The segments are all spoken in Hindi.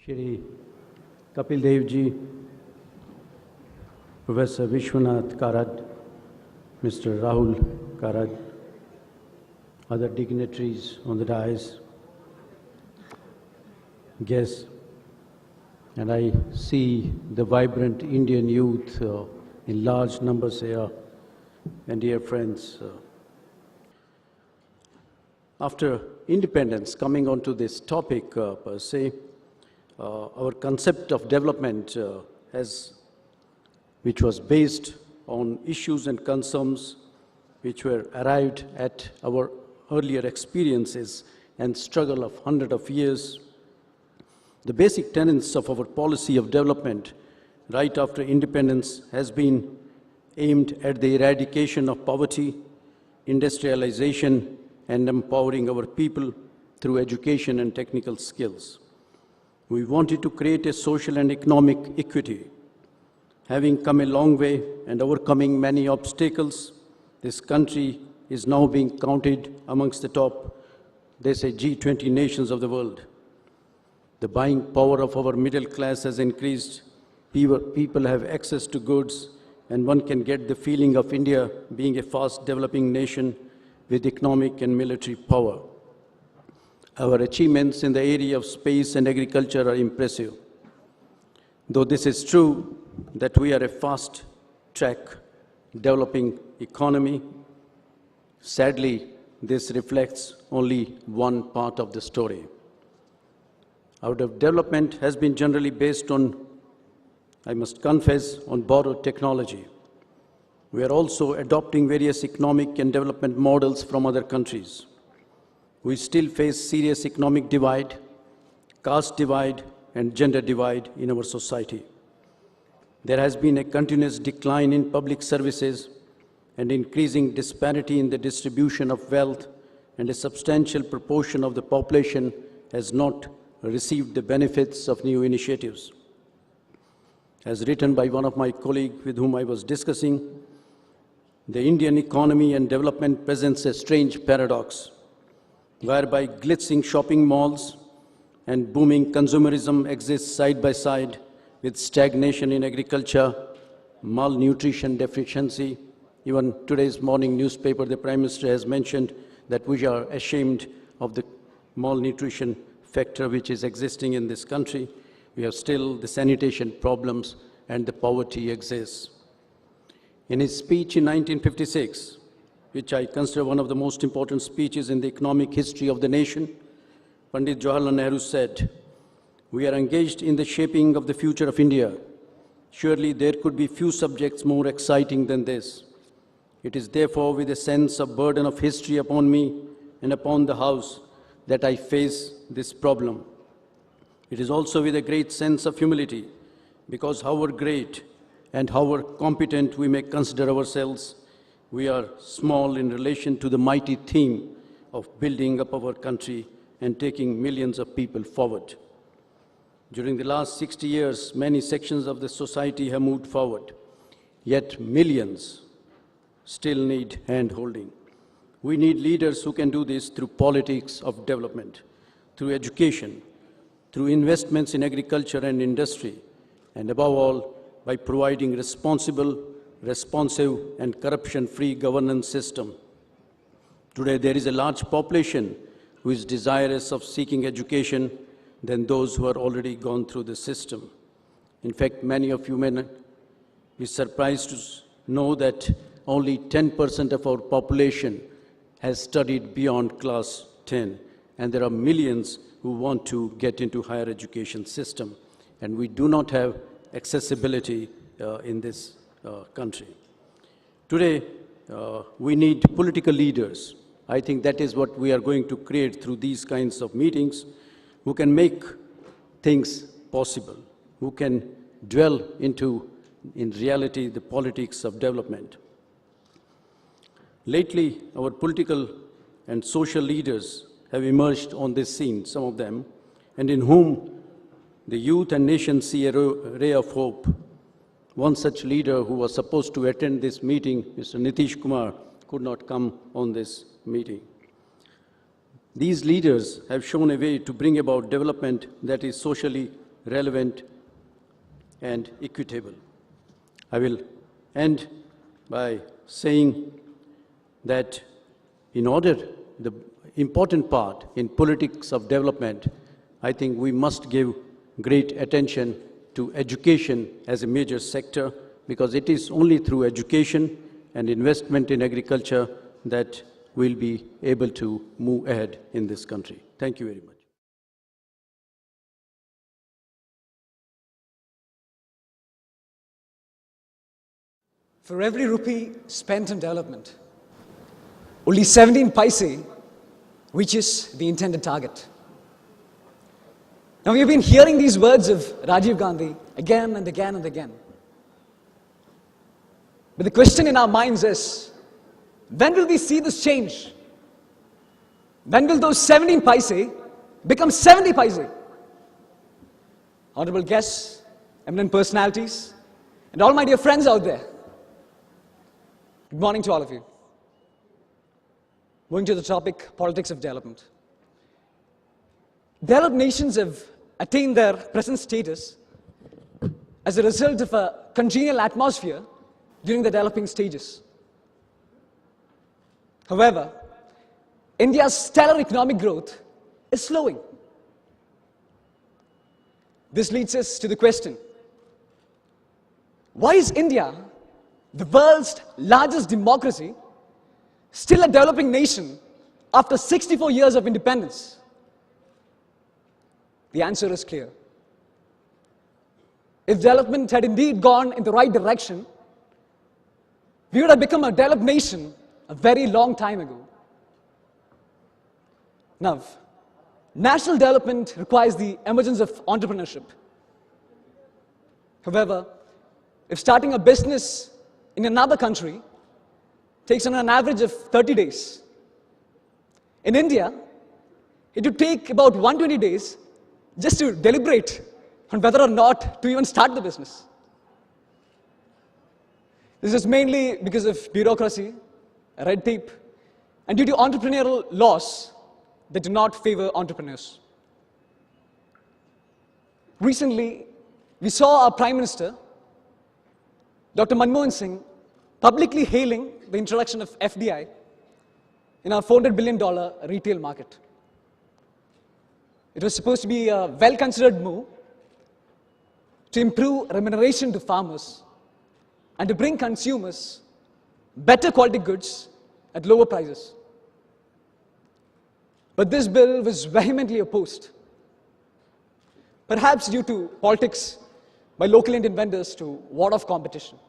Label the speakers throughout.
Speaker 1: Shri Kapil Dev Ji, Professor Vishwanath Karad, Mr. Rahul Karad, other dignitaries on the dais, guests, and I see the vibrant Indian youth in large numbers here, and dear friends. After independence, coming on to this topic per se, our concept of development which was based on issues and concerns which were arrived at our earlier experiences and struggle of hundreds of years. The basic tenets of our policy of development right after independence has been aimed at the eradication of poverty, industrialization, and empowering our people through education and technical skills. We wanted to create a social and economic equity. Having come a long way and overcoming many obstacles, this country is now being counted amongst the top, they say, G20 nations of the world. The buying power of our middle class has increased. People have access to goods, and one can get the feeling of India being a fast developing nation with economic and military power. Our achievements in the area of space and agriculture are impressive. Though this is true that we are a fast-track developing economy, sadly, this reflects only one part of the story. Our development has been generally based on, I must confess, on borrowed technology. We are also adopting various economic and development models from other countries. We still face serious economic divide, caste divide, and gender divide in our society. There has been a continuous decline in public services and increasing disparity in the distribution of wealth, and a substantial proportion of the population has not received the benefits of new initiatives. As written by one of my colleagues with whom I was discussing, the Indian economy and development presents a strange paradox, whereby glitzing shopping malls and booming consumerism exist side by side with stagnation in agriculture, malnutrition deficiency. Even today's morning newspaper, the Prime Minister has mentioned that we are ashamed of the malnutrition factor which is existing in this country. We have still the sanitation problems and the poverty exists. In his speech in 1956, which I consider one of the most important speeches in the economic history of the nation, Pandit Jawaharlal Nehru said, "We are engaged in the shaping of the future of India. Surely there could be few subjects more exciting than this. It is therefore with a sense of burden of history upon me and upon the House that I face this problem. It is also with a great sense of humility, because however great and however competent we may consider ourselves, we are small in relation to the mighty theme of building up our country and taking millions of people forward. During the last 60 years, many sections of the society have moved forward, yet millions still need hand-holding. We need leaders who can do this through politics of development, through education, through investments in agriculture and industry, and above all, by providing responsible, responsive, and corruption-free governance system. Today, there is a large population who is desirous of seeking education than those who are already gone through the system. In fact, many of you may be surprised to know that only 10% of our population has studied beyond class 10, and there are millions who want to get into higher education system, and we do not have accessibility in this country. Today, we need political leaders. I think that is what we are going to create through these kinds of meetings, who can make things possible, who can dwell into, in reality, the politics of development. Lately, our political and social leaders have emerged on this scene, some of them, and in whom the youth and nation see a ray of hope. One such leader who was supposed to attend this meeting, Mr. Nitish Kumar, could not come on this meeting. These leaders have shown a way to bring about development that is socially relevant, and equitable. I will end by saying that the important part in politics of development, I think we must give great attention to education as a major sector, because it is only through education and investment in agriculture that we'll be able to move ahead in this country. Thank you very much.
Speaker 2: For every rupee spent on development, only 17 paise reaches the intended target. Now, we've been hearing these words of Rajiv Gandhi again and again and again. But the question in our minds is, when will we see this change? When will those 17 paise become 70 paise? Honorable guests, eminent personalities, and all my dear friends out there, good morning to all of you. Going to the topic, politics of development. Developed nations have attained their present status as a result of a congenial atmosphere during the developing stages. However, India's stellar economic growth is slowing. This leads us to the question, why is India, the world's largest democracy, still a developing nation after 64 years of independence? The answer is clear. If development had indeed gone in the right direction, we would have become a developed nation a very long time ago. Now, national development requires the emergence of entrepreneurship. However, if starting a business in another country takes on an average of 30 days, in India, it would take about 120 days just to deliberate on whether or not to even start the business. This is mainly because of bureaucracy, red tape, and due to entrepreneurial laws that do not favor entrepreneurs. Recently, we saw our Prime Minister, Dr. Manmohan Singh, publicly hailing the introduction of FDI in our $400 billion retail market. It was supposed to be a well-considered move to improve remuneration to farmers and to bring consumers better quality goods at lower prices. But this bill was vehemently opposed, perhaps due to politics by local Indian vendors to ward off competition.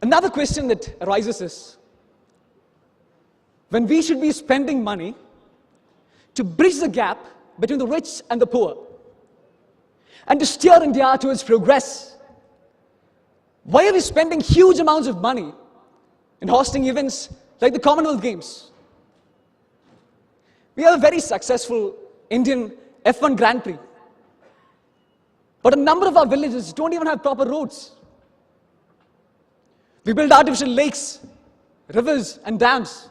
Speaker 2: Another question that arises is, when we should be spending money to bridge the gap between the rich and the poor and to steer India towards progress, why are we spending huge amounts of money in hosting events like the Commonwealth Games? We have a very successful Indian F1 Grand Prix, but a number of our villages don't even have proper roads. We build artificial lakes, rivers, and dams,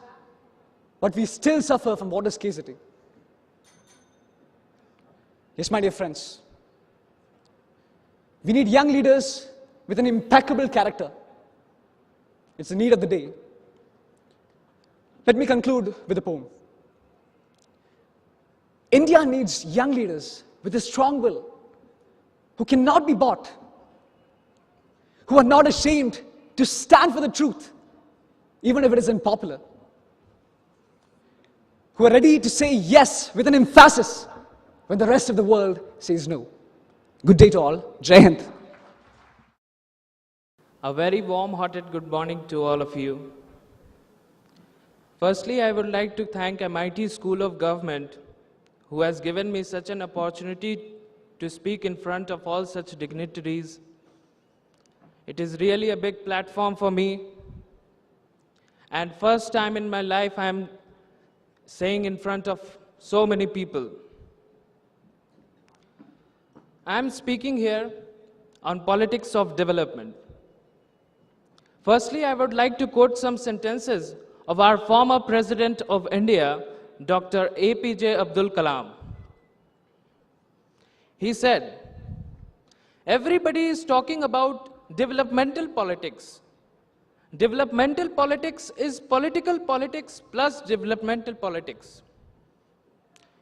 Speaker 2: but we still suffer from water scarcity. Yes, my dear friends, we need young leaders with an impeccable character. It's the need of the day. Let me conclude with a poem. India needs young leaders with a strong will, who cannot be bought, who are not ashamed to stand for the truth, even if it is unpopular, who are ready to say yes with an emphasis when the rest of the world says no. Good day to all. Jai Hind.
Speaker 3: A very warm-hearted good morning to all of you. Firstly, I would like to thank MIT School of Government, who has given me such an opportunity to speak in front of all such dignitaries. It is really a big platform for me. And first time in my life I am saying in front of so many people. I am speaking here on politics of development. Firstly, I would like to quote some sentences of our former President of India, Dr. APJ Abdul Kalam. He said, everybody is talking about developmental politics. Developmental politics is political politics plus developmental politics.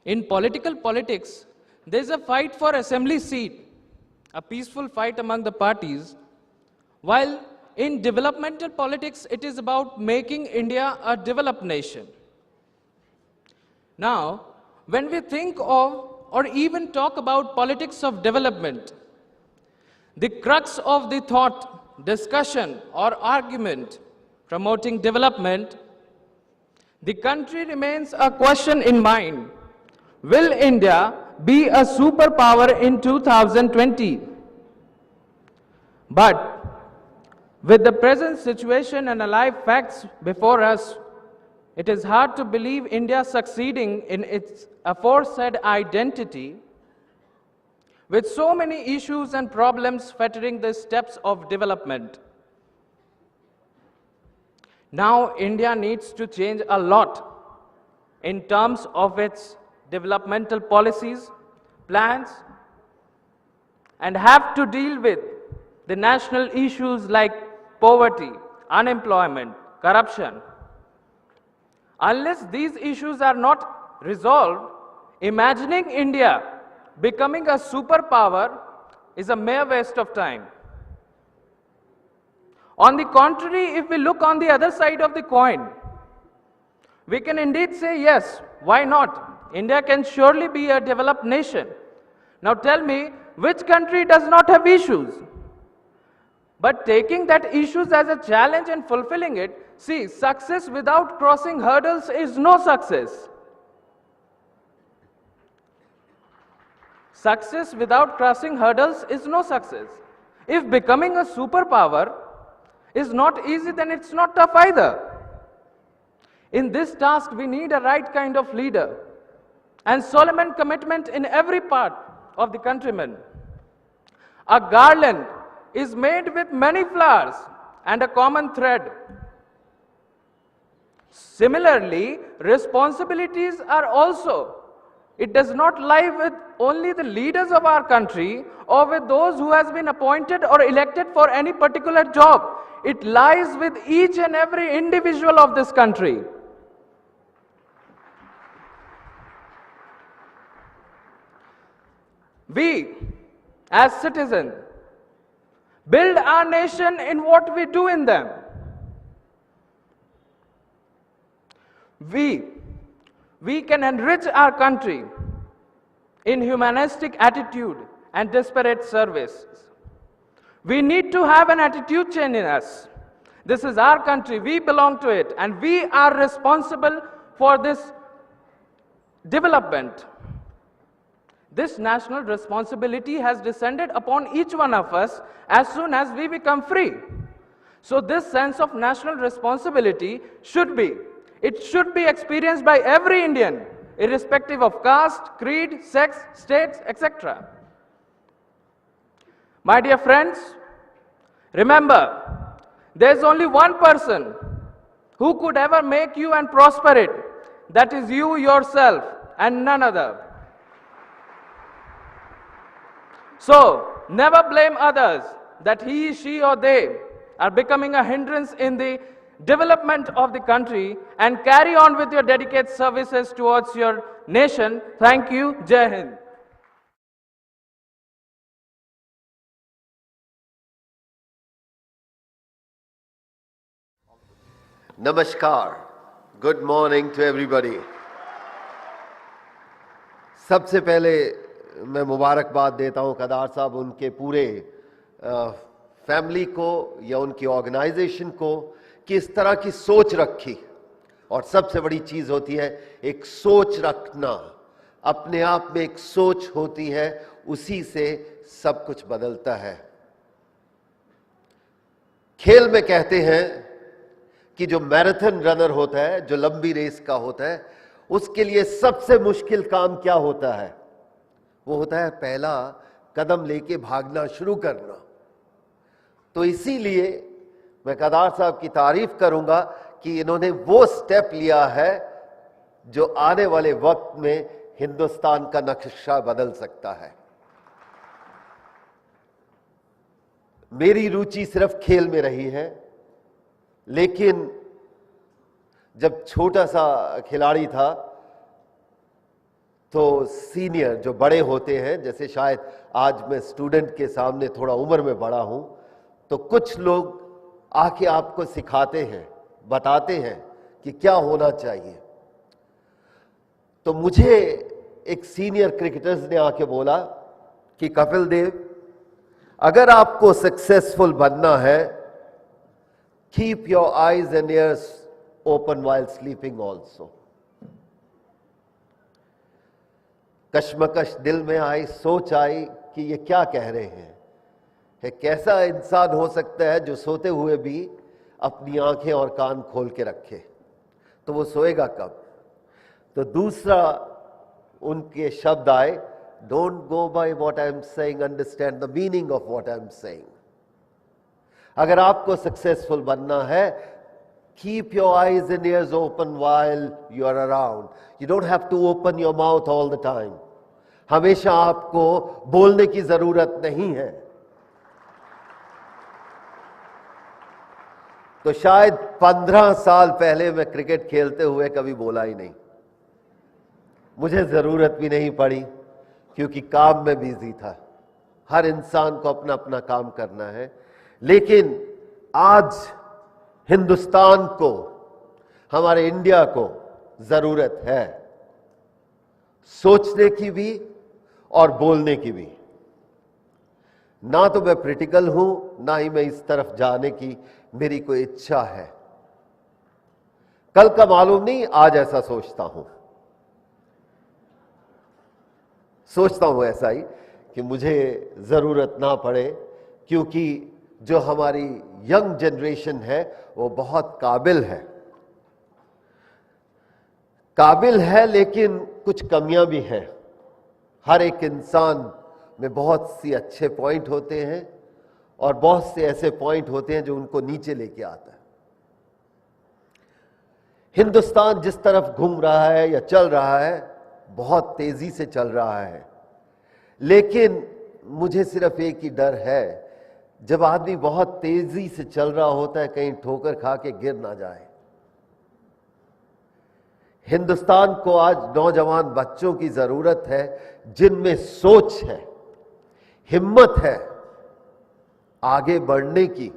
Speaker 3: In political politics, there's a fight for assembly seat, a peaceful fight among the parties, while in developmental politics, it is about making India a developed nation. Now, when we think of or even talk about politics of development, the crux of the thought, discussion or argument promoting development, the country remains a question in mind. Will India be a superpower in 2020? But with the present situation and alive facts before us, it is hard to believe India succeeding in its aforesaid identity with so many issues and problems fettering the steps of development. Now, India needs to change a lot in terms of its developmental policies, plans, and have to deal with the national issues like poverty, unemployment, corruption. Unless these issues are not resolved, imagining India becoming a superpower is a mere waste of time. On the contrary, if we look on the other side of the coin, we can indeed say, yes, why not? India can surely be a developed nation. Now tell me, which country does not have issues? But taking that issues as a challenge and fulfilling it, see, success without crossing hurdles is no success. Success without crossing hurdles is no success. If becoming a superpower is not easy, then it's not tough either. In this task, we need a right kind of leader and solemn commitment in every part of the countrymen. A garland is made with many flowers and a common thread. Similarly, responsibilities are also, it does not lie with only the leaders of our country or with those who has been appointed or elected for any particular job. It lies with each and every individual of this country. We, as citizens, build our nation in what we do in them. We can enrich our country in humanistic attitude and desperate service. We need to have an attitude change in us. This is our country, we belong to it, and we are responsible for this development. This national responsibility has descended upon each one of us as soon as we become free. So this sense of national responsibility should be experienced by every Indian, irrespective of caste, creed, sex, states, etc. My dear friends, remember, there's only one person who could ever make you and prosper it. That is you yourself and none other. So, never blame others that he, she or they are becoming a hindrance in the development of the country, and carry on with your dedicated services towards your nation. Thank you. Jai Hind.
Speaker 4: Namaskar. Good morning to everybody. सबसे पहले मैं मुबारकबाद देता हूं कदार साहब उनके पूरे फैमिली को या उनकी ऑर्गेनाइजेशन को कि इस तरह की सोच रखी। और सबसे बड़ी चीज होती है एक सोच रखना, अपने आप में एक सोच होती है, उसी से सब कुछ बदलता है। खेल में कहते हैं कि जो मैराथन रनर होता है, जो लंबी रेस का होता है, उसके लिए सबसे मुश्किल काम क्या होता है? वो होता है पहला कदम लेके भागना शुरू करना। तो इसीलिए मैं कदार साहब की तारीफ करूंगा कि इन्होंने वो स्टेप लिया है जो आने वाले वक्त में हिंदुस्तान का नक्शा बदल सकता है। मेरी रुचि सिर्फ खेल में रही है, लेकिन जब छोटा सा खिलाड़ी था तो सीनियर जो बड़े होते हैं, जैसे शायद आज मैं स्टूडेंट के सामने थोड़ा उम्र में बड़ा हूं, तो कुछ लोग आके आपको सिखाते हैं, बताते हैं कि क्या होना चाहिए। तो मुझे एक सीनियर क्रिकेटर्स ने आके बोला कि कपिल देव, अगर आपको सक्सेसफुल बनना है, keep your eyes and ears open while sleeping also. कश्मकश दिल में आई, सोच आई कि ये क्या कह रहे हैं, कैसा इंसान हो सकता है जो सोते हुए भी अपनी आंखें और कान खोल के रखे, तो वो सोएगा कब। तो दूसरा उनके शब्द आए, don't go by what I am saying, understand the meaning of what I am saying. अगर आपको सक्सेसफुल बनना है, keep your eyes and ears open while you are around. You don't have to open your mouth all the time. हमेशा आपको बोलने की जरूरत नहीं है। तो शायद 15 साल पहले मैं क्रिकेट खेलते हुए कभी बोला ही नहीं, मुझे जरूरत भी नहीं पड़ी, क्योंकि काम में बिजी था। हर इंसान को अपना अपना काम करना है। लेकिन आज हिंदुस्तान को, हमारे इंडिया को जरूरत है सोचने की भी और बोलने की भी। ना तो मैं क्रिटिकल हूं, ना ही मैं इस तरफ जाने की मेरी कोई इच्छा है। कल का मालूम नहीं, आज ऐसा सोचता हूं ऐसा ही कि मुझे जरूरत ना पड़े, क्योंकि जो हमारी यंग जनरेशन है वो बहुत काबिल है, लेकिन कुछ कमियां भी हैं। हर एक इंसान में बहुत सी अच्छे पॉइंट होते हैं और बहुत से ऐसे पॉइंट होते हैं जो उनको नीचे लेके आता है। हिंदुस्तान जिस तरफ घूम रहा है या चल रहा है, बहुत तेजी से चल रहा है, लेकिन मुझे सिर्फ एक ही डर है, जब आदमी बहुत तेजी से चल रहा होता है, कहीं ठोकर खा के गिर ना जाए। हिंदुस्तान को आज नौजवान बच्चों की जरूरत है, जिनमें सोच है, हिम्मत है आगे बढ़ने की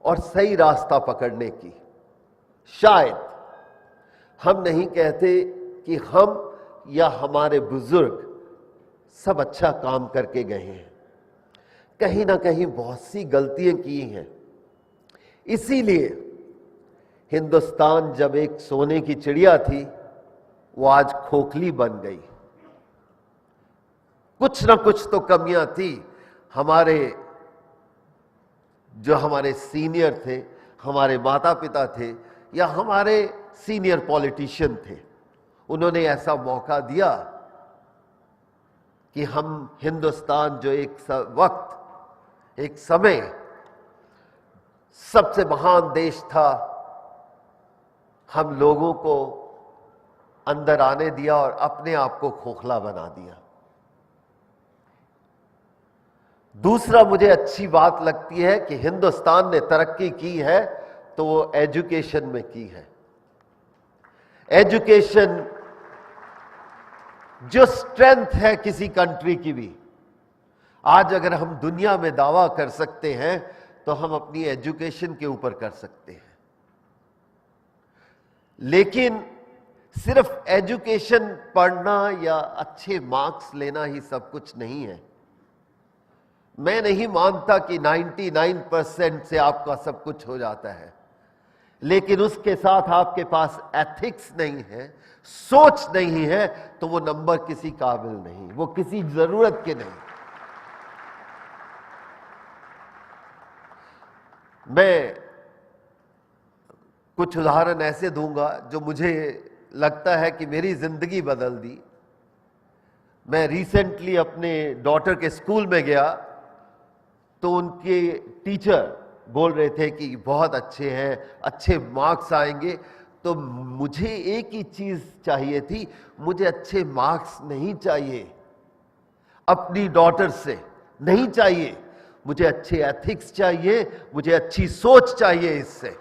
Speaker 4: और सही रास्ता पकड़ने की। शायद हम नहीं कहते कि हम या हमारे बुजुर्ग सब अच्छा काम करके गए हैं, कहीं ना कहीं बहुत सी गलतियां की हैं। इसीलिए हिंदुस्तान जब एक सोने की चिड़िया थी, वो आज खोखली बन गई। कुछ ना कुछ तो कमियां थी। जो हमारे सीनियर थे, हमारे माता पिता थे, या हमारे सीनियर पॉलिटिशियन थे, उन्होंने ऐसा मौका दिया कि हम हिंदुस्तान जो एक समय सबसे महान देश था, हम लोगों को अंदर आने दिया और अपने आप को खोखला बना दिया। दूसरा मुझे अच्छी बात लगती है कि हिंदुस्तान ने तरक्की की है तो वो एजुकेशन में की है। एजुकेशन जो स्ट्रेंथ है किसी कंट्री की भी, आज अगर हम दुनिया में दावा कर सकते हैं तो हम अपनी एजुकेशन के ऊपर कर सकते हैं। लेकिन सिर्फ एजुकेशन पढ़ना या अच्छे मार्क्स लेना ही सब कुछ नहीं है। मैं नहीं मानता कि 99% से आपका सब कुछ हो जाता है, लेकिन उसके साथ आपके पास एथिक्स नहीं है, सोच नहीं है, तो वो नंबर किसी काबिल नहीं, वो किसी जरूरत के नहीं। मैं कुछ उदाहरण ऐसे दूंगा जो मुझे लगता है कि मेरी जिंदगी बदल दी। मैं रिसेंटली अपने डॉटर के स्कूल में गया तो उनके टीचर बोल रहे थे कि बहुत अच्छे हैं, अच्छे मार्क्स आएंगे। तो मुझे एक ही चीज चाहिए थी, मुझे अच्छे मार्क्स नहीं चाहिए, अपनी डॉटर से नहीं चाहिए, मुझे अच्छे एथिक्स चाहिए, मुझे अच्छी सोच चाहिए। इससे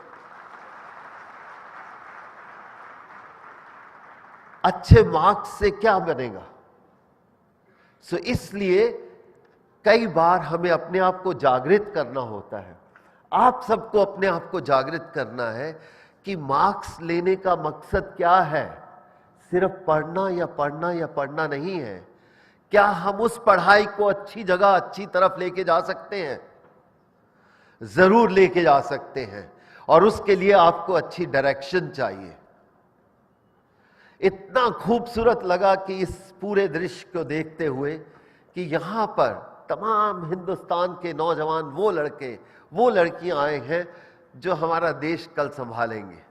Speaker 4: अच्छे मार्क्स से क्या बनेगा? सो इसलिए कई बार हमें अपने आप को जागृत करना होता है। आप सबको अपने आप को जागृत करना है कि मार्क्स लेने का मकसद क्या है। सिर्फ पढ़ना या पढ़ना या पढ़ना नहीं है। क्या हम उस पढ़ाई को अच्छी जगह, अच्छी तरफ लेके जा सकते हैं? जरूर लेके जा सकते हैं, और उसके लिए आपको अच्छी डायरेक्शन चाहिए। इतना खूबसूरत लगा कि इस पूरे दृश्य को देखते हुए कि यहां पर तमाम हिंदुस्तान के नौजवान, वो लड़के, वो लड़कियां आए हैं जो हमारा देश कल संभालेंगे।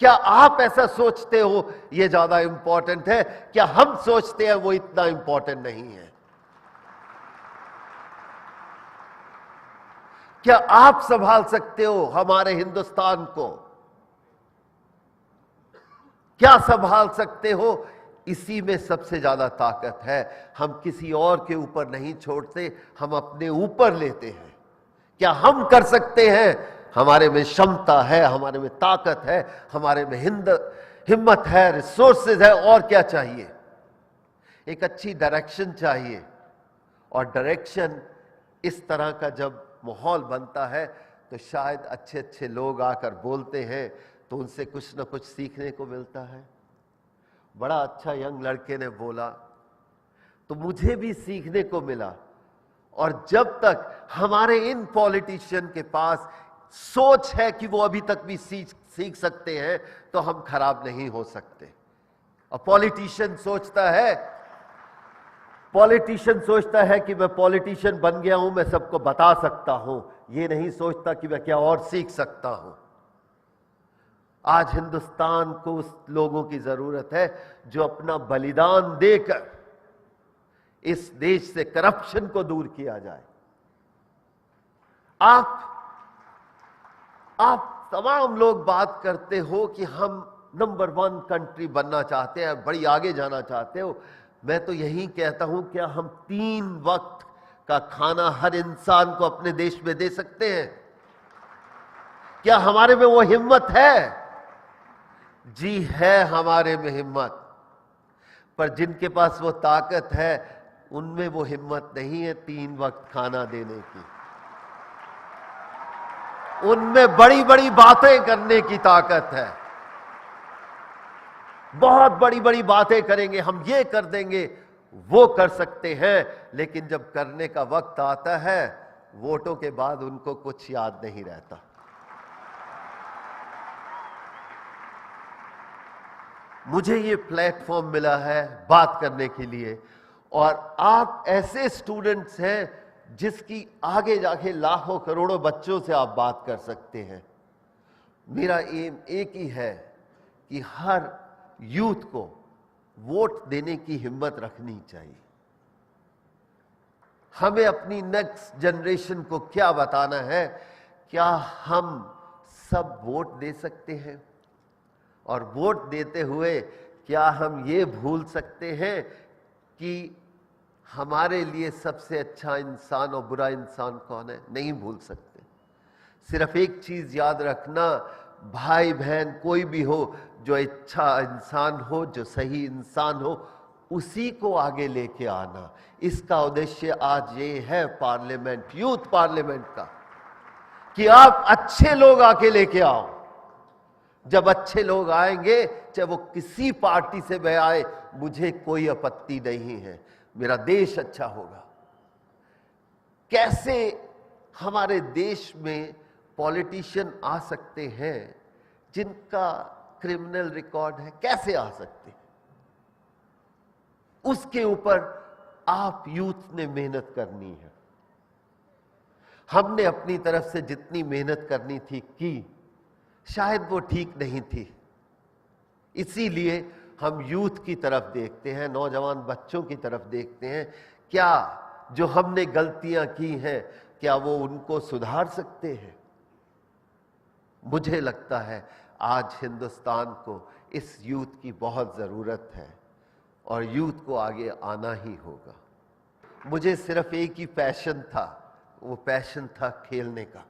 Speaker 4: क्या आप ऐसा सोचते हो ये ज्यादा इंपॉर्टेंट है? क्या हम सोचते हैं वो इतना इंपॉर्टेंट नहीं है? क्या आप संभाल सकते हो हमारे हिंदुस्तान को? क्या संभाल सकते हो? इसी में सबसे ज्यादा ताकत है। हम किसी और के ऊपर नहीं छोड़ते, हम अपने ऊपर लेते हैं। क्या हम कर सकते हैं? हमारे में क्षमता है, हमारे में ताकत है, हमारे में हिम्मत है, रिसोर्सेज है। और क्या चाहिए? एक अच्छी डायरेक्शन चाहिए। और डायरेक्शन इस तरह का जब माहौल बनता है तो शायद अच्छे अच्छे लोग आकर बोलते हैं तो उनसे कुछ ना कुछ सीखने को मिलता है। बड़ा अच्छा यंग लड़के ने बोला तो मुझे भी सीखने को मिला। और जब तक हमारे इन पॉलिटिशियन के पास सोच है कि वो अभी तक भी सीख सकते हैं तो हम खराब नहीं हो सकते। और पॉलिटिशियन सोचता है कि मैं पॉलिटिशियन बन गया हूं, मैं सबको बता सकता हूं। ये नहीं सोचता कि मैं क्या और सीख सकता हूं। आज हिंदुस्तान को उस लोगों की जरूरत है जो अपना बलिदान देकर इस देश से करप्शन को दूर किया जाए। आप तमाम लोग बात करते हो कि हम नंबर 1 कंट्री बनना चाहते हैं, बड़ी आगे जाना चाहते हो। मैं तो यही कहता हूं, क्या हम 3 वक्त का खाना हर इंसान को अपने देश में दे सकते हैं? क्या हमारे में वो हिम्मत है? जी है, हमारे में हिम्मत। पर जिनके पास वो ताकत है उनमें वो हिम्मत नहीं है 3 वक्त खाना देने की। उनमें बड़ी बड़ी बातें करने की ताकत है। बहुत बड़ी बड़ी बातें करेंगे, हम ये कर देंगे, वो कर सकते हैं, लेकिन जब करने का वक्त आता है वोटों के बाद उनको कुछ याद नहीं रहता। मुझे ये प्लेटफॉर्म मिला है बात करने के लिए, और आप ऐसे स्टूडेंट्स हैं जिसकी आगे जाके लाखों करोड़ों बच्चों से आप बात कर सकते हैं। मेरा एम एक ही है कि हर यूथ को वोट देने की हिम्मत रखनी चाहिए। हमें अपनी नेक्स्ट जनरेशन को क्या बताना है? क्या हम सब वोट दे सकते हैं? और वोट देते हुए क्या हम ये भूल सकते हैं कि हमारे लिए सबसे अच्छा इंसान और बुरा इंसान कौन है? नहीं भूल सकते। सिर्फ एक चीज याद रखना, भाई बहन कोई भी हो, जो अच्छा इंसान हो, जो सही इंसान हो, उसी को आगे लेके आना। इसका उद्देश्य आज ये है पार्लियामेंट, यूथ पार्लियामेंट का, कि आप अच्छे लोग आके लेके आओ। जब अच्छे लोग आएंगे, चाहे वो किसी पार्टी से भी आए, मुझे कोई आपत्ति नहीं है। मेरा देश अच्छा होगा। कैसे हमारे देश में पॉलिटिशियन आ सकते हैं जिनका क्रिमिनल रिकॉर्ड है? कैसे आ सकते हैं? उसके ऊपर आप यूथ ने मेहनत करनी है। हमने अपनी तरफ से जितनी मेहनत करनी थी की, शायद वो ठीक नहीं थी। इसीलिए हम यूथ की तरफ देखते हैं, नौजवान बच्चों की तरफ देखते हैं। क्या जो हमने गलतियां की हैं, क्या वो उनको सुधार सकते हैं? मुझे लगता है आज हिंदुस्तान को इस यूथ की बहुत जरूरत है, और यूथ को आगे आना ही होगा। मुझे सिर्फ एक ही पैशन था, वो पैशन था खेलने का।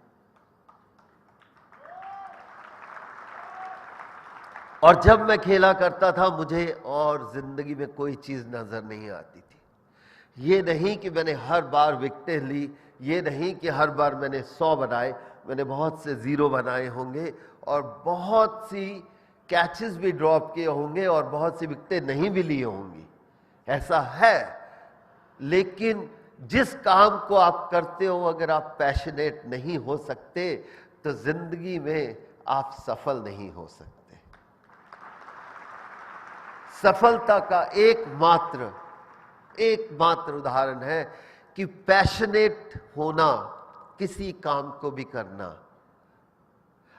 Speaker 4: और जब मैं खेला करता था मुझे और जिंदगी में कोई चीज नजर नहीं आती थी। ये नहीं कि मैंने हर बार विकेटें ली, ये नहीं कि हर बार मैंने 100 बनाए, मैंने बहुत से 0 बनाए होंगे और बहुत सी कैचेस भी ड्रॉप किए होंगे और बहुत सी विकेटें नहीं भी ली होंगी, ऐसा है। लेकिन जिस काम को आप करते हो अगर आप पैशनेट नहीं हो सकते तो जिंदगी में आप सफल नहीं हो सकते। सफलता का एकमात्र उदाहरण है कि पैशनेट होना, किसी काम को भी करना।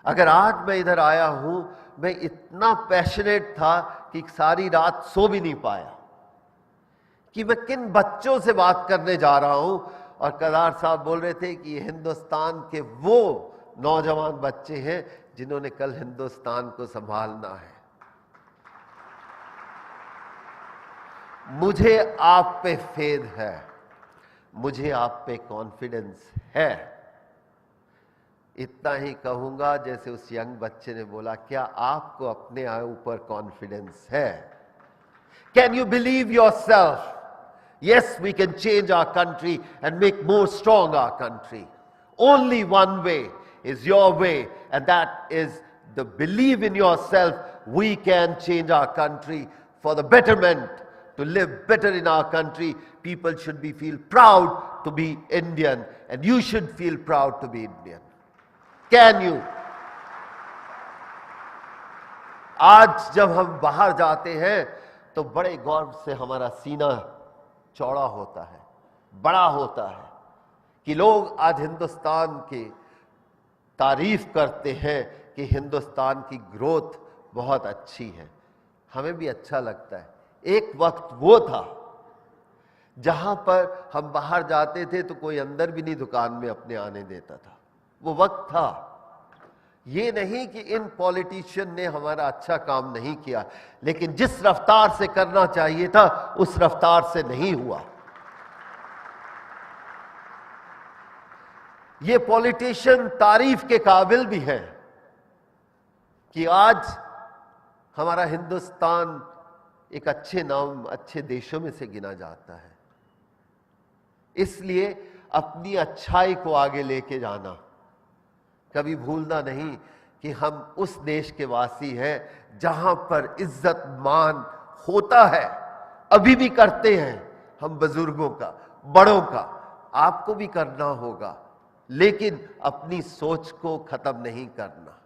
Speaker 4: अगर आज मैं इधर आया हूं, मैं इतना पैशनेट था कि सारी रात सो भी नहीं पाया कि मैं किन बच्चों से बात करने जा रहा हूं। और कदार साहब बोल रहे थे कि हिंदुस्तान के वो नौजवान बच्चे हैं जिन्होंने कल हिंदुस्तान को संभालना है। मुझे आप पे फेद है, मुझे आप पे कॉन्फिडेंस है। इतना ही कहूंगा जैसे उस यंग बच्चे ने बोला, क्या आपको अपने ऊपर कॉन्फिडेंस है? Can you believe yourself? Yes, we can change our country and make more strong our country. Only one way is your way, and that is the belief in yourself. We can change our country for the betterment, to live better in our country. People should feel proud to be Indian, and you should feel proud to be Indian. Can you? आज जब हम बाहर जाते हैं तो बड़े गौरव से हमारा सीना चौड़ा होता है, बड़ा होता है कि लोग आज हिंदुस्तान की तारीफ करते हैं कि हिंदुस्तान की ग्रोथ बहुत अच्छी है। हमें भी अच्छा लगता है। एक वक्त वो था जहां पर हम बाहर जाते थे तो कोई अंदर भी नहीं दुकान में अपने आने देता था। वो वक्त था। ये नहीं कि इन पॉलिटिशियन ने हमारा अच्छा काम नहीं किया, लेकिन जिस रफ्तार से करना चाहिए था उस रफ्तार से नहीं हुआ। ये पॉलिटिशियन तारीफ के काबिल भी हैं कि आज हमारा हिंदुस्तान एक अच्छे नाम, अच्छे देशों में से गिना जाता है। इसलिए अपनी अच्छाई को आगे लेके जाना, कभी भूलना नहीं कि हम उस देश के वासी हैं जहां पर इज्जत मान होता है, अभी भी करते हैं हम बुजुर्गों का, बड़ों का। आपको भी करना होगा, लेकिन अपनी सोच को खत्म नहीं करना।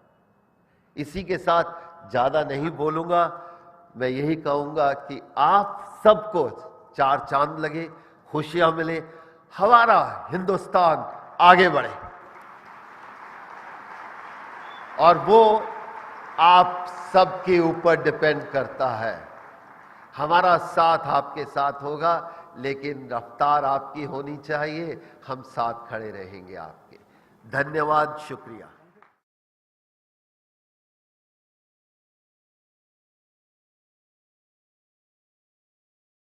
Speaker 4: इसी के साथ ज्यादा नहीं बोलूंगा, मैं यही कहूंगा कि आप सबको 4 चांद लगे, खुशियां मिले, हमारा हिंदुस्तान आगे बढ़े। और वो आप सबके ऊपर डिपेंड करता है। हमारा साथ आपके साथ होगा, लेकिन रफ्तार आपकी होनी चाहिए। हम साथ खड़े रहेंगे आपके। धन्यवाद, शुक्रिया।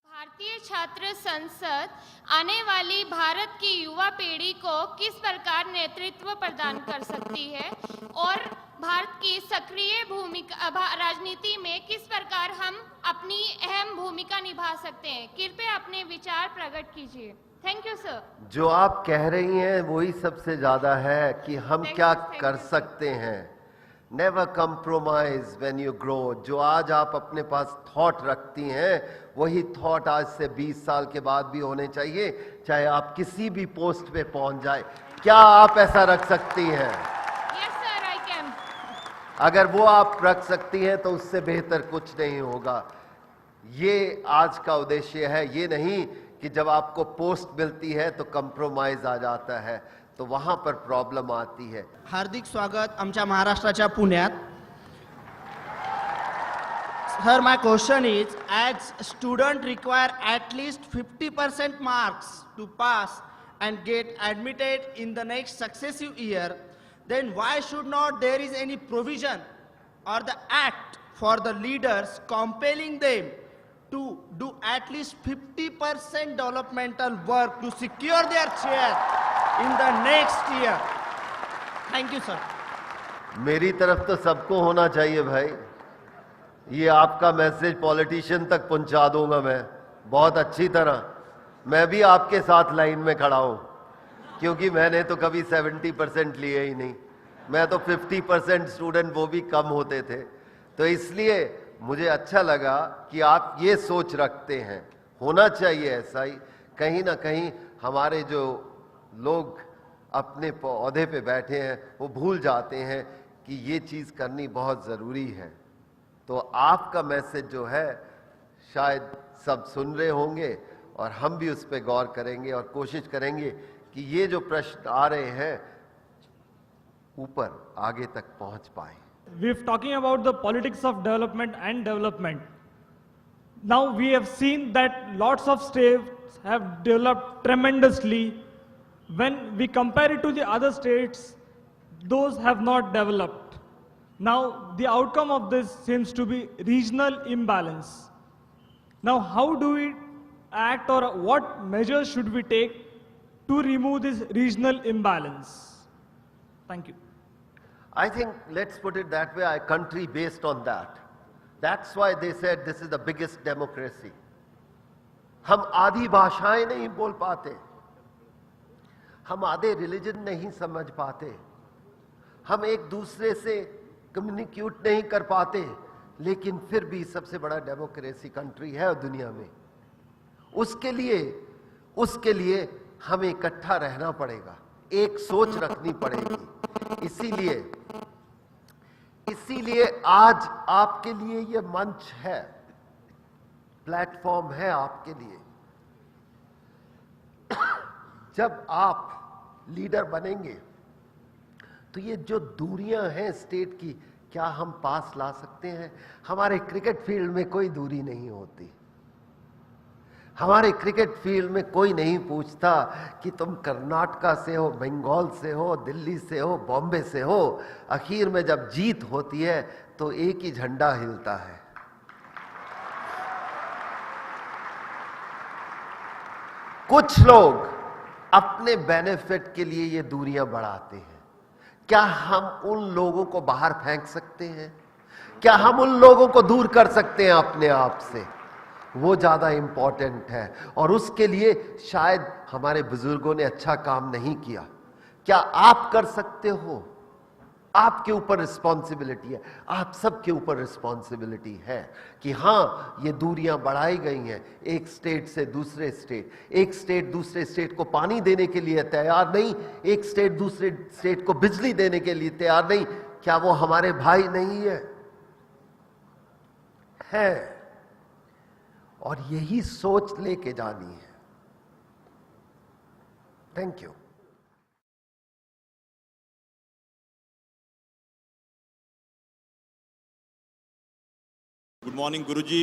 Speaker 5: भारतीय छात्र संसद आने वाली भारत की युवा पीढ़ी को किस प्रकार नेतृत्व प्रदान कर सकती है और भारत की सक्रिय भूमिका राजनीति में किस प्रकार हम अपनी अहम भूमिका निभा सकते हैं? कृपया अपने विचार प्रकट कीजिए। Thank you sir.
Speaker 4: जो आप कह रही हैं वही सबसे ज्यादा है कि हम क्या कर सकते हैं। Never compromise when you grow. जो आज आप अपने पास थॉट रखती हैं वही थॉट आज से 20 साल के बाद भी होने चाहिए, चाहे आप किसी भी पोस्ट पे पहुंच जाए। क्या आप ऐसा रख सकती हैं?
Speaker 5: Yes sir, I can.
Speaker 4: अगर वो आप रख सकती हैं तो उससे बेहतर कुछ नहीं होगा। ये आज का उद्देश्य है। ये नहीं कि जब आपको पोस्ट मिलती है तो कंप्रोमाइज आ जाता है, तो वहां पर प्रॉब्लम आती है।
Speaker 6: हार्दिक स्वागत आमच्या महाराष्ट्राच्या पुण्यात। Sir, my question is, as student require at least 50% marks to pass and get admitted in the next successive year, then why should not there is any provision or the act for the leaders compelling them to do at least 50% developmental work to secure their chair in the next year. Thank you, sir.
Speaker 4: मेरी तरफ तो सबको होना चाहिए भाई। ये आपका मैसेज पॉलिटिशियन तक पहुंचा दूंगा मैं बहुत अच्छी तरह। मैं भी आपके साथ लाइन में खड़ा हूं, क्योंकि मैंने तो कभी 70% लिए ही नहीं। मैं तो 50% स्टूडेंट, वो भी कम होते थे। तो इसलिए मुझे अच्छा लगा कि आप ये सोच रखते हैं। होना चाहिए ऐसा ही। कहीं ना कहीं हमारे जो लोग अपने पौधे पे बैठे हैं वो भूल जाते हैं कि ये चीज़ करनी बहुत ज़रूरी है। तो आपका मैसेज जो है शायद सब सुन रहे होंगे, और हम भी उस पर गौर करेंगे और कोशिश करेंगे कि ये जो प्रश्न आ रहे हैं ऊपर आगे तक पहुंच पाए।
Speaker 7: We're talking about the politics of development and development. Now we have seen that lots of states have developed tremendously. When we compare it to the other states, those have not developed. Now the outcome of this seems to be regional imbalance. Now how do we act, or what measures should we take to remove this regional imbalance? Thank you.
Speaker 4: I think let's put it that way, a country based on that. That's why they said this is the biggest democracy. हम आधी भाषाएं नहीं बोल पाते, हम आधे रिलीजन नहीं समझ पाते, हम एक दूसरे से कम्युनिकेट नहीं कर पाते, लेकिन फिर भी सबसे बड़ा डेमोक्रेसी कंट्री है दुनिया में। उसके लिए हमें इकट्ठा रहना पड़ेगा, एक सोच रखनी पड़ेगी। इसीलिए आज आपके लिए ये मंच है, प्लेटफॉर्म है आपके लिए। जब आप लीडर बनेंगे तो ये जो दूरियां हैं स्टेट की, क्या हम पास ला सकते हैं? हमारे क्रिकेट फील्ड में कोई दूरी नहीं होती। हमारे क्रिकेट फील्ड में कोई नहीं पूछता कि तुम कर्नाटका से हो, बंगाल से हो, दिल्ली से हो, बॉम्बे से हो। आखिर में जब जीत होती है तो एक ही झंडा हिलता है। कुछ लोग अपने बेनिफिट के लिए ये दूरियां बढ़ाते हैं। क्या हम उन लोगों को बाहर फेंक सकते हैं? क्या हम उन लोगों को दूर कर सकते हैं अपने आप से? वो ज्यादा इंपॉर्टेंट है, और उसके लिए शायद हमारे बुजुर्गों ने अच्छा काम नहीं किया। क्या आप कर सकते हो? आपके ऊपर रिस्पॉन्सिबिलिटी है, आप सबके ऊपर रिस्पॉन्सिबिलिटी है कि हाँ, ये दूरियां बढ़ाई गई हैं एक स्टेट से दूसरे स्टेट। एक स्टेट दूसरे स्टेट को पानी देने के लिए तैयार नहीं, एक स्टेट दूसरे स्टेट को बिजली देने के लिए तैयार नहीं। क्या वो हमारे भाई नहीं है? और यही सोच लेके जानी है। Thank you.
Speaker 8: Good morning, Guruji.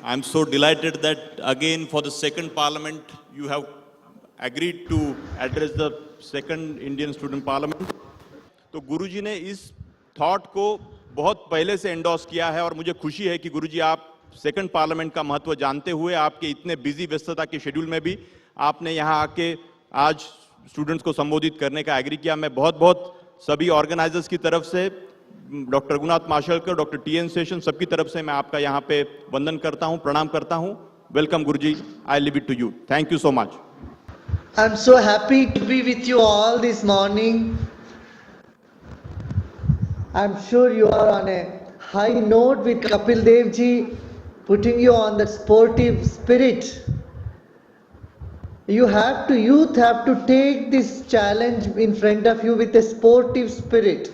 Speaker 8: I am so delighted that again for the second parliament you have agreed to address the second Indian student parliament. तो गुरुजी ने इस थॉट को बहुत पहले से एंडोर्स किया है, और मुझे खुशी है कि गुरुजी आप सेकंड पार्लियामेंट का महत्व जानते हुए आपके इतने बिजी व्यस्तता के शेड्यूल में भी आपने यहाँ आके आज स्टूडेंट्स को संबोधित करने का एग्री किया। मैं बहुत बहुत सभी ऑर्गेनाइजर्स की तरफ से, doctor Raghunath Mashelkar, doctor TN. Seshan, सबकी तरफ से मैं आपका यहाँ पे वंदन करता हूँ, प्रणाम करता हूँ। Welcome Guruji, I leave it to you. Thank you so much.
Speaker 9: I am so happy to be with you all this morning. I am sure you are on a high note with Kapil Dev ji, putting you on the sportive spirit. Youth have to take this challenge in front of you with a sportive spirit.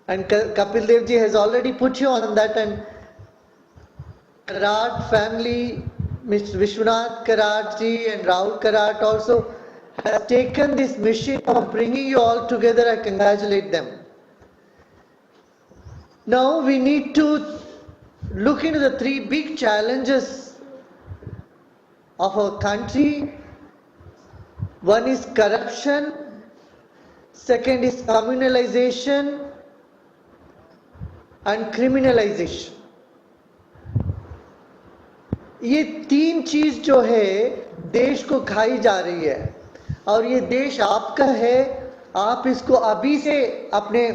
Speaker 9: And Kapil Dev ji has already put you on that, and Karat family, Mr. Vishwanath Karat ji and Rahul Karat also has taken this mission of bringing you all together. I congratulate them. Now we need to look into the three big challenges of our country. One is corruption, second is communalization, and criminalization. ये तीन चीज जो है देश को खाई जा रही है, और ये देश आपका है, आप इसको अभी से अपने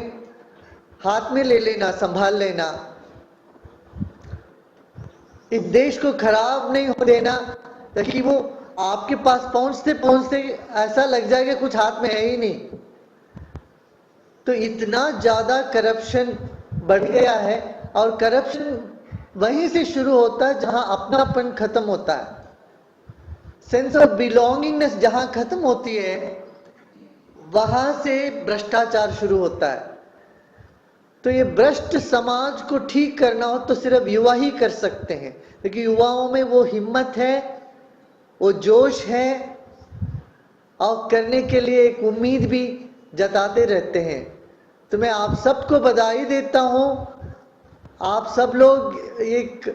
Speaker 9: हाथ में ले लेना, संभाल लेना। इस देश को खराब नहीं हो देना, ताकि वो आपके पास पहुंचते पहुंचते ऐसा लग जाएगा कुछ हाथ में है ही नहीं। तो इतना ज्यादा करप्शन बढ़ गया है, और करप्शन वहीं से शुरू होता है जहां अपनापन खत्म होता है, सेंस ऑफ बिलोंगिंगनेस जहां खत्म होती है, वहां से भ्रष्टाचार शुरू होता है। तो ये भ्रष्ट समाज को ठीक करना हो तो सिर्फ युवा ही कर सकते हैं, क्योंकि युवाओं में वो हिम्मत है, वो जोश है, और करने के लिए एक उम्मीद भी जताते रहते हैं। तो मैं आप सबको बधाई देता हूं, आप सब लोग एक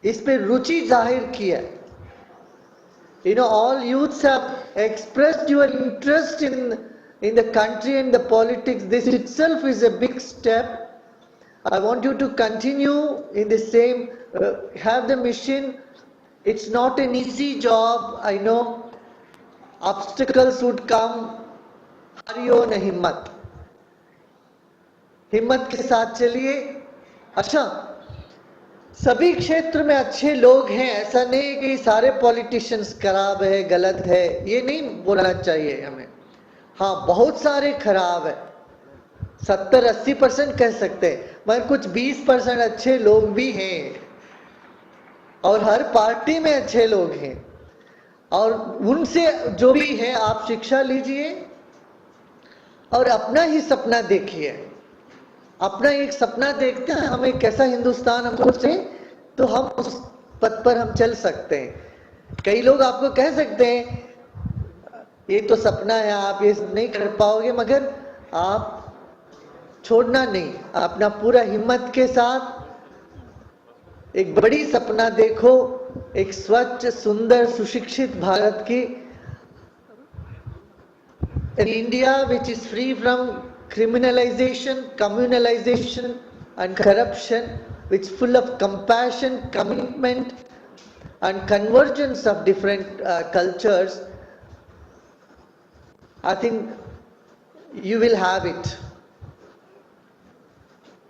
Speaker 9: इस पे रुचि जाहिर किया। You know, all youths have expressed your interest in the country and the politics. This itself is a big step. I want you to continue in the same, have the mission. It's not an easy job, I know. Obstacles would come. हारियो न हिम्मत, हिम्मत के साथ चलिए। अच्छा, सभी क्षेत्र में अच्छे लोग हैं, ऐसा नहीं कि सारे पॉलिटिशियंस खराब है, गलत है, ये नहीं बोलना चाहिए हमें। हाँ, बहुत सारे खराब है, 70-80% कह सकते हैं, मगर कुछ 20% अच्छे लोग भी हैं, और हर पार्टी में अच्छे लोग हैं, और उनसे जो भी है आप शिक्षा लीजिए और अपना ही सपना देखिए। अपना एक सपना देखते हैं, हमें कैसा हिंदुस्तान हमको चाहिए, तो हम उस पथ पर हम चल सकते हैं। कई लोग आपको कह सकते हैं ये तो सपना है, आप ये नहीं कर पाओगे, मगर आप छोड़ना नहीं, अपना पूरा हिम्मत के साथ एक बड़ी सपना देखो, एक स्वच्छ, सुंदर, सुशिक्षित भारत की, an India which is free from criminalization, communalization and corruption, which is full of compassion, commitment and convergence of different cultures. I think you will have it.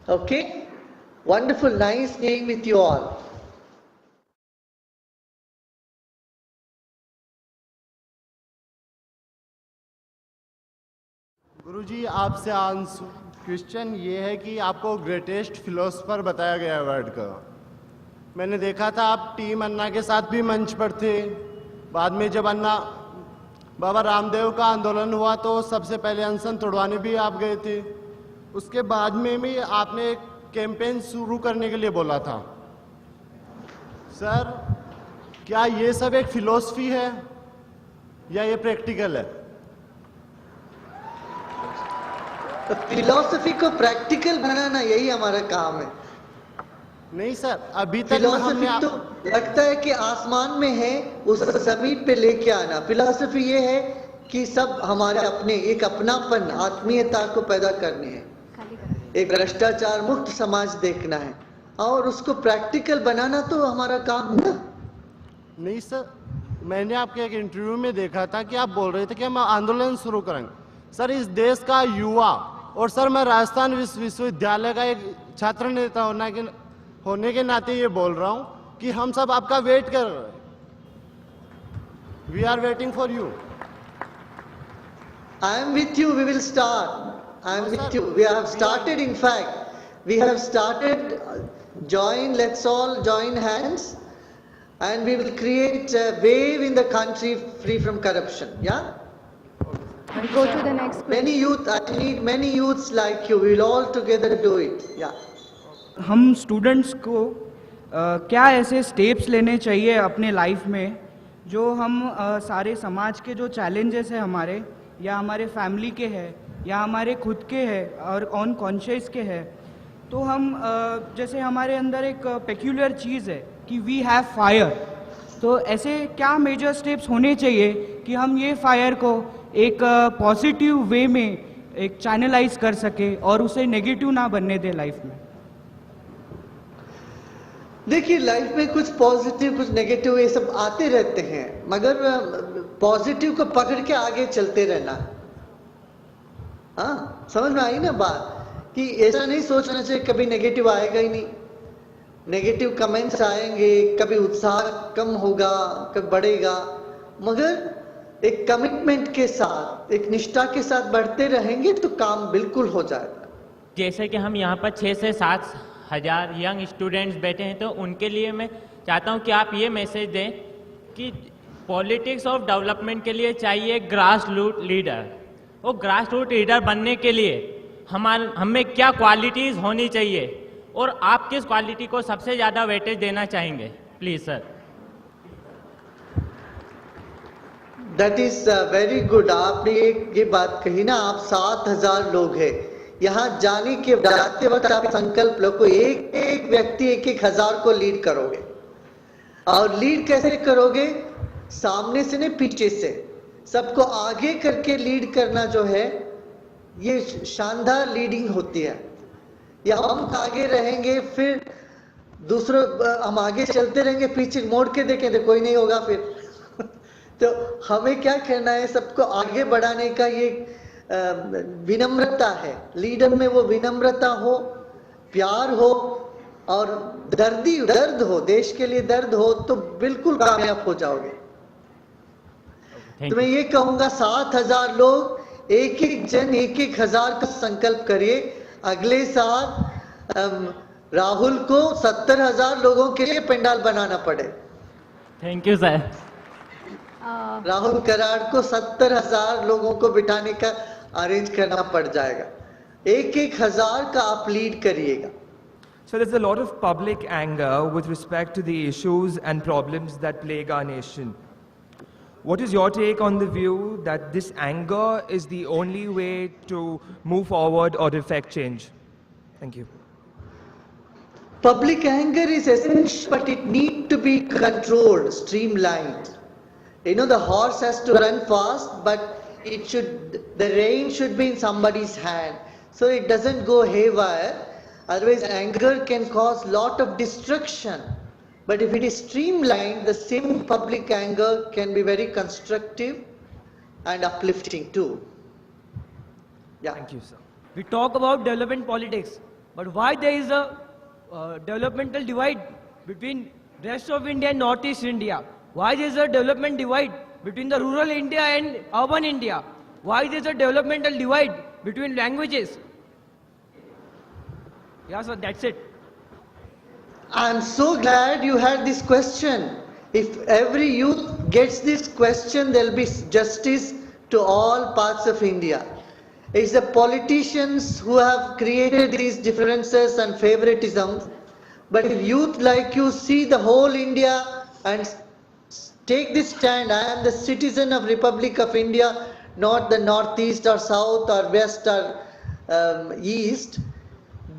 Speaker 9: Okay? Wonderful, nice being with you all.
Speaker 6: गुरुजी, आपसे क्वेश्चन ये है कि आपको ग्रेटेस्ट फिलोसफर बताया गया है वर्ल्ड का। मैंने देखा था आप टीम अन्ना के साथ भी मंच पर थे। बाद में जब अन्ना बाबा रामदेव का आंदोलन हुआ तो सबसे पहले अनशन तोड़वाने भी आप गए थे। उसके बाद में भी आपने एक कैंपेन शुरू करने के लिए बोला था। सर, क्या ये सब एक फिलॉसफी है या ये प्रैक्टिकल है?
Speaker 9: तो फिलॉसफी को प्रैक्टिकल बनाना यही हमारा काम है।
Speaker 6: नहीं सर, अभी तक
Speaker 9: फिलॉसफी तो लगता है कि आसमान में है, उस जमीन पे लेके आना। फिलॉसफी ये है कि सब हमारे अपने, एक अपनापन, आत्मीयता को पैदा करनी है, एक भ्रष्टाचार मुक्त समाज देखना है, और उसको प्रैक्टिकल बनाना तो हमारा काम है।
Speaker 6: नहीं सर, मैंने आपके एक इंटरव्यू में देखा था कि आप बोल रहे थे कि हम आंदोलन शुरू करेंगे। सर, इस देश का युवा, और सर मैं राजस्थान विश्वविद्यालय का एक छात्र नेता होने के नाते ये बोल रहा हूँ कि हम सब आपका वेट कर रहे हैं। We are waiting for you.
Speaker 9: I am with you, we will start. I am with you. We have started, in fact. We have started, join, let's all join hands, and we will create a wave in the country free from corruption. Yeah?
Speaker 10: Go to the next question.
Speaker 9: Many youth, I need many youths like you. We will all together do it. Yeah.
Speaker 11: हम स्टूडेंट्स को क्या ऐसे स्टेप्स लेने चाहिए अपने लाइफ में जो हम सारे समाज के जो चैलेंजेस है हमारे, या हमारे फैमिली के हैं, या हमारे खुद के हैं और ऑन कॉन्शियस के हैं, तो हम जैसे हमारे अंदर एक पेक्यूलियर चीज़ है कि वी हैव फायर, तो ऐसे क्या मेजर स्टेप्स होने चाहिए कि हम ये फायर को एक पॉजिटिव वे में एक चैनलाइज कर सके और उसे नेगेटिव ना बनने दे लाइफ में?
Speaker 9: देखिए, लाइफ में कुछ पॉजिटिव कुछ नेगेटिव ये सब आते रहते हैं, मगर पॉजिटिव को पकड़ के आगे चलते रहना। हाँ, समझ में आई ना बात, कि ऐसा नहीं सोचना चाहिए कभी नेगेटिव आएगा ही नहीं। नेगेटिव कमेंट्स आएंगे, कभी उत्साह कम होगा, कभी बढ़ेगा, मगर एक कमिटमेंट के साथ, एक निष्ठा के साथ बढ़ते रहेंगे तो काम बिल्कुल हो जाएगा।
Speaker 12: जैसे कि हम यहाँ पर 6 से 7 हज़ार यंग स्टूडेंट्स बैठे हैं, तो उनके लिए मैं चाहता हूँ कि आप ये मैसेज दें कि पॉलिटिक्स ऑफ डेवलपमेंट के लिए चाहिए ग्रास रूट लीडर। वो ग्रास रूट लीडर बनने के लिए हमें क्या क्वालिटीज़ होनी चाहिए, और आप किस क्वालिटी को सबसे ज़्यादा वेटेज देना चाहेंगे, please sir.
Speaker 9: That is very good. आपने ये बात कही ना, आप 7,000 लोग हैं यहाँ, जाने के जाते वक्त आप संकल्प लो, को एक व्यक्ति 1,000 को लीड करोगे। और लीड कैसे करोगे? सामने से नहीं, पीछे से सबको आगे करके लीड करना जो है, ये शानदार लीडिंग होती है। या हम आगे रहेंगे, फिर दूसरों हम आगे चलते रहेंगे, पीछे मोड़ के देखें तो कोई नहीं होगा फिर। तो हमें क्या करना है, सबको आगे बढ़ाने का ये विनम्रता है। लीडर में वो विनम्रता हो, प्यार हो और दर्द हो, देश के लिए दर्द हो, तो बिल्कुल कामयाब हो जाओगे। तो मैं ये कहूंगा, 7,000 लोग, एक जन 1,000 का संकल्प करिए। अगले साल राहुल को 70,000 लोगों के लिए पंडाल बनाना पड़े।
Speaker 12: Thank you sir.
Speaker 9: Rahul Karad को 70,000 लोगों को बिठाने का अरेंज करना पड़ जाएगा। 1,000 का आप लीड करिएगा।
Speaker 13: So there's a lot of public anger with respect to the issues and problems that plague our nation. What is your take on the view that this anger is the only way to move forward or effect change? Thank you.
Speaker 9: Public anger is essential, but it needs to be controlled, streamlined. You know, the horse has to run fast, but the rein should be in somebody's hand, so it doesn't go haywire. Otherwise, anger can cause lot of destruction. But if it is streamlined, the same public anger can be very constructive and uplifting too. Yeah.
Speaker 13: Thank you, sir.
Speaker 14: We talk about development politics, but why there is a developmental divide between rest of India and Northeast India? Why there is a development divide between the rural India and urban India? Why there is a developmental divide between languages? Yeah, so that's it.
Speaker 9: I'm so glad you had this question. If every youth gets this question, there'll be justice to all parts of India. It's the politicians who have created these differences and favoritisms. But if youth like you see the whole India and take this stand, I am the citizen of Republic of India, not the northeast or south or west or east,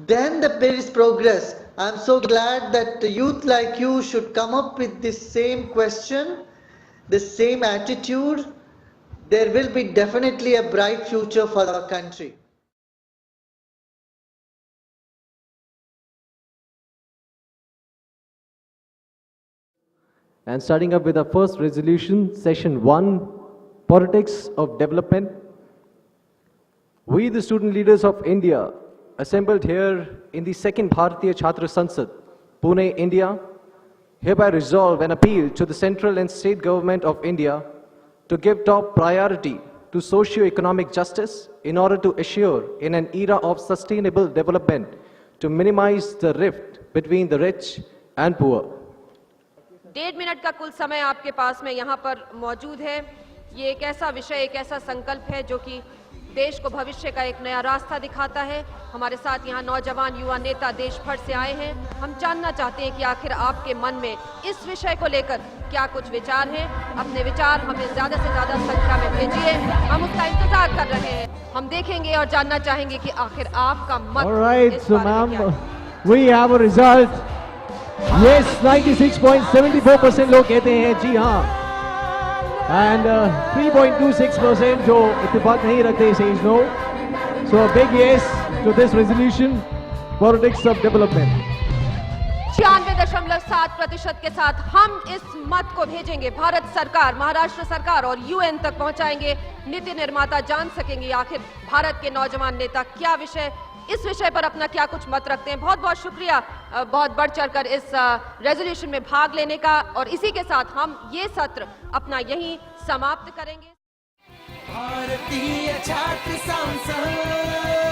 Speaker 9: then there is progress. I am so glad that youth like you should come up with this same question, this same attitude. There will be definitely a bright future for our country.
Speaker 15: And starting up with our first resolution, session 1, politics of development. We, the student leaders of India, assembled here in the second Bharatiya Chhatra Sansad, Pune, India, hereby resolve and appeal to the central and state government of India to give top priority to socio-economic justice in order to assure in an era of sustainable development to minimize the rift between the rich and poor.
Speaker 16: 1.5 minute का कुल समय आपके पास में यहाँ पर मौजूद है। ये एक ऐसा विषय, एक ऐसा संकल्प है जो कि देश को भविष्य का एक नया रास्ता दिखाता है। हमारे साथ यहाँ नौजवान युवा नेता देश भर से आए हैं। हम जानना चाहते हैं कि आखिर आपके मन में इस विषय को लेकर क्या कुछ विचार हैं। अपने विचार हमें ज़्यादा से ज़्यादा संख्या में भेजिए, हम उसका इंतजार कर रहे हैं। हम देखेंगे और जानना चाहेंगे कि आखिर आपका मत
Speaker 17: All right,
Speaker 16: इस
Speaker 17: so
Speaker 16: बारे में क्या है।
Speaker 17: we have a result. Yes, 96.74% लोग कहते हैं जी हाँ, and 3.26% जो इत्तेफाक नहीं रखते says no. So a big yes to this resolution, politics of development.
Speaker 16: 96.7% के साथ हम इस मत को भेजेंगे भारत सरकार, महाराष्ट्र सरकार और यूएन तक पहुंचाएंगे। नीति निर्माता जान सकेंगे आखिर भारत के नौजवान नेता क्या इस विषय पर अपना क्या कुछ मत रखते हैं। बहुत बहुत शुक्रिया बहुत बढ़ चढ़कर इस रेजोल्यूशन में भाग लेने का, और इसी के साथ हम ये सत्र अपना यहीं समाप्त करेंगे।
Speaker 18: भारतीय छात्र संसद।